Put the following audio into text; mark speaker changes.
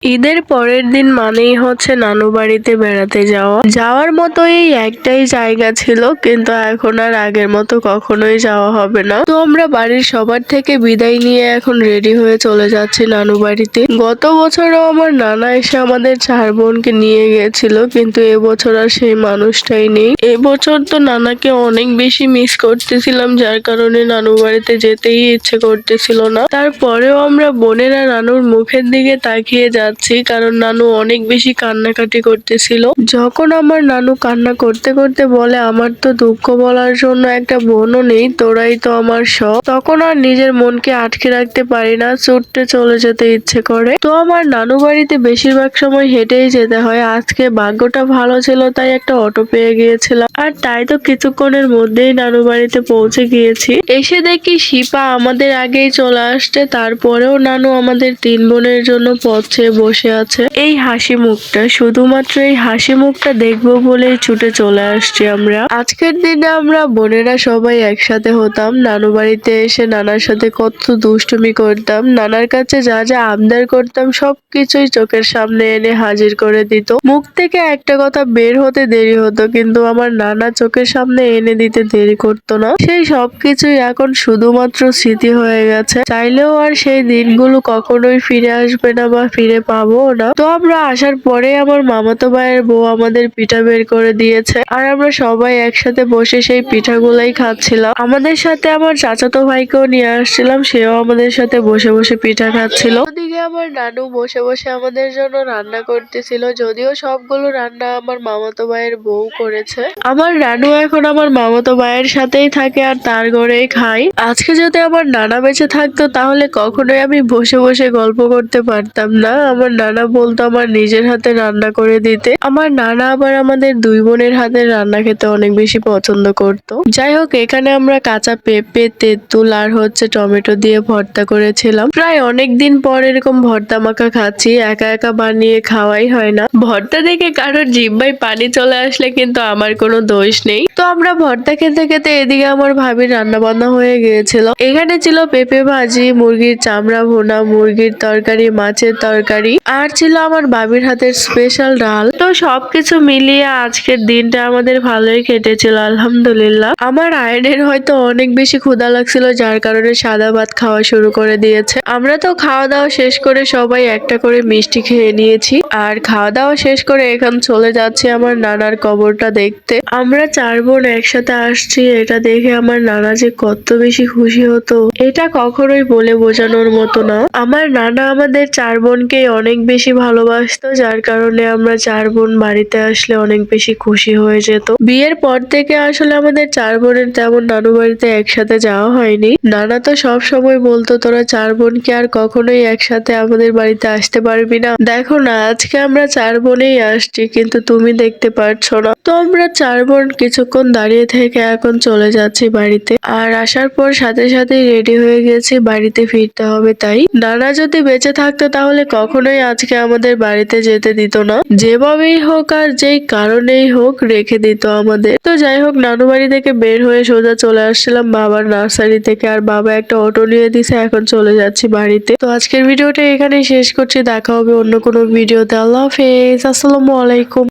Speaker 1: ঈদের পরের দিন মানেই হচ্ছে নানু বাড়িতে বেড়াতে যাওয়া। যাওয়ার মতো এই একটাই জায়গা ছিল, কিন্তু এখন আর আগের মতো কখনোই যাওয়া হবে না। তো আমরা বাড়ির সবার থেকে বিদায় নিয়ে এখন রেডি হয়ে চলে যাচ্ছি নানু বাড়িতে। গত বছরও আমার নানা এসে আমাদের 4 বোনকে নিয়ে গিয়েছিল, কিন্তু এবছর আর সেই মানুষটাই নেই। এবছর তো নানাকে অনেক বেশি মিস করতেছিলাম, যার কারণে নানু বাড়িতে যেতেই ইচ্ছে করতেছিল না। তারপরেও আমরা বোনেরা নানুর মুখের দিকে তাকিয়ে যাচ্ছি, কারণ নানু অনেক বেশি কান্নাকাটি করতেছিল। যখন আমার নানু কান্না করতে করতে বলে, আমার তো দুঃখ বলার জন্য একটা বোনও নেই, তোরাই তো আমার সব, তখন আর নিজের মনকে আটকে রাখতে পারি না, ছুটতে চলে যেতে ইচ্ছে করে। তো আমার নানু বাড়িতে বেশিরভাগ সময় হেঁটেই যেতে হয়। আজকে ভাগ্যটা ভালো ছিল, তাই একটা অটো পেয়ে গিয়েছিলাম, আর তাই তো কিছুক্ষণের মধ্যেই নানু বাড়িতে পৌঁছে গিয়েছি। এসে দেখি শিপা আমাদের আগেই চলে আসছে, তারপরেও নানু আমাদের 3 বোনের জন্য পথ চেয়ে বসে আছে। এই হাসি মুখটা, শুধুমাত্র এই হাসি মুখটা দেখবো বলেই ছুটে চলে আসছি আমরা। আজকের দিনে আমরা বোনেরা সবাই একসাথে হতাম। নানু বাড়িতে এসে নানার সাথে কত দুষ্টুমি করতাম, নানার কাছে যা যা আবদার করতাম সবকিছুই চোখের সামনে এনে হাজির করে দিত। মুখ থেকে একটা কথা বের হতে দেরি হতো, কিন্তু আমার নানা চোখের সামনে এনে দিতে দেরি করতো না। সেই সবকিছুই এখন শুধুমাত্র স্মৃতি হয়ে গেছে, চাইলেও আর সেই দিনগুলো কখনোই ফিরে আসবে না বা ফিরে পাবো না। তো আমরা আসার পরে আমার মামাতো ভাইয়ের বউ আমাদের পিঠা বের করে দিয়েছে, আর আমরা সবাই একসাথে বসে সেই পিঠাগুলাই খাচ্ছিলাম। আমাদের সাথে আমার চাচাতো ভাইকেও নিয়ে আসছিলাম, সেও আমাদের সাথে বসে বসে পিঠা খাচ্ছিল। ওদিকে আমার নানু বসে বসে আমাদের জন্য রান্না করতেছিল, যদিও সবগুলো রান্না আমার মামাতো ভাইয়ের বউ করেছে। আমার নানু এখন আমার মামাতো ভাইয়ের সাথেই থাকে আর তার ঘরেই খাই। আজকে যদি আমার নানা বেঁচে থাকতো, তাহলে কখনোই আমি বসে বসে গল্প করতে পারতাম না। আমার নানা বলতো আমার নিজের হাতে রান্না করে দিতে। আমার নানা আবার আমাদের 2 বোনের হাতের রান্না খেতে অনেক বেশি পছন্দ করতো। যাই হোক, এখানে আমরা কাঁচা পেঁপে, তেঁতুল আর হচ্ছে টমেটো দিয়ে ভর্তা করেছিলাম। প্রায় অনেক দিন পর এরকম ভর্তা মাখা খাচ্ছি, একা একা বানিয়ে খাওয়াই হয় না। ভর্তা দেখে কারোর জিহ্বায় পানি চলে আসলে কিন্তু আমার কোনো দোষ নেই। তো আমরা ভর্তা খেতে খেতে এদিকে আমার ভাবির রান্না বান্না হয়ে গিয়েছিল। এখানে ছিল পেঁপে ভাজি, মুরগির চামড়া ভুনা, মুরগির তরকারি, মাছের তরকারি, আর ছিল আমার ভাবির হাতের স্পেশাল ডাল। তো সবকিছু মিলিয়ে আজকের দিনটা আমাদের ভালোই কেটেছিল, আলহামদুলিল্লাহ। আমার আয়নের হয়তো অনেক বেশি ক্ষুধা লাগছিল, যার কারণে সাদা ভাত খাওয়া শুরু করে দিয়েছে। আমরা তো খাওয়া দাওয়া শেষ করে সবাই একটা করে মিষ্টি খেয়ে নিয়েছি, আর খাওয়া দাওয়া শেষ করে এখন চলে যাচ্ছি আমার নানার কবরটা দেখতে। আমরা 4 বোন একসাথে আসছি, এটা দেখে আমার নানা যে কত বেশি খুশি হতো, এটা কখনোই বলে বোঝানোর মতো না। আমার নানা আমাদের 4 বোনকে অনেক বেশি ভালোবাসতো, যার কারণে আমরা 4 বোন বাড়িতে আসলে অনেক বেশি খুশি হয়ে যেত। বিয়ের পর থেকে আসলে আমাদের 4 বোনের তেমন নানু বাড়িতে একসাথে যাওয়া হয়নি। নানা তো সব সময় বলতো, তোরা 4 বোনকে আর কখনোই একসাথে আমাদের বাড়িতে আসতে পারবি না। দেখো না, আজকে আমরা 4 বোনেই আসছি, কিন্তু তুমি দেখতে পারছো না। তো আমরা 4 বোন কিছুক্ষণ দাঁড়িয়ে থেকে এখন চলে যাচ্ছি বাড়িতে। আর আসার পর সাথে সাথে রেডি হয়ে গেছি, বাড়িতে ফিরতে হবে। তাই নানা যদি বেঁচে থাকতো, তাহলে কখনোই আজকে আমাদের বাড়িতে যেতে দিত না। যেভাবেই হোক আর যেই কারণেই হোক রেখে দিত আমাদের। তো যাই হোক, নানু বাড়ি থেকে বের হয়ে সোজা চলে আসছিলাম বাবার নার্সারি থেকে, আর বাবা একটা অটো নিয়ে দিছে, এখন চলে যাচ্ছি বাড়িতে। তো আজকের ভিডিওটা এখানেই শেষ করছি, দেখা হবে অন্য কোনো ভিডিওতে। আল্লাহ হাফেজ, আসসালামু আলাইকুম।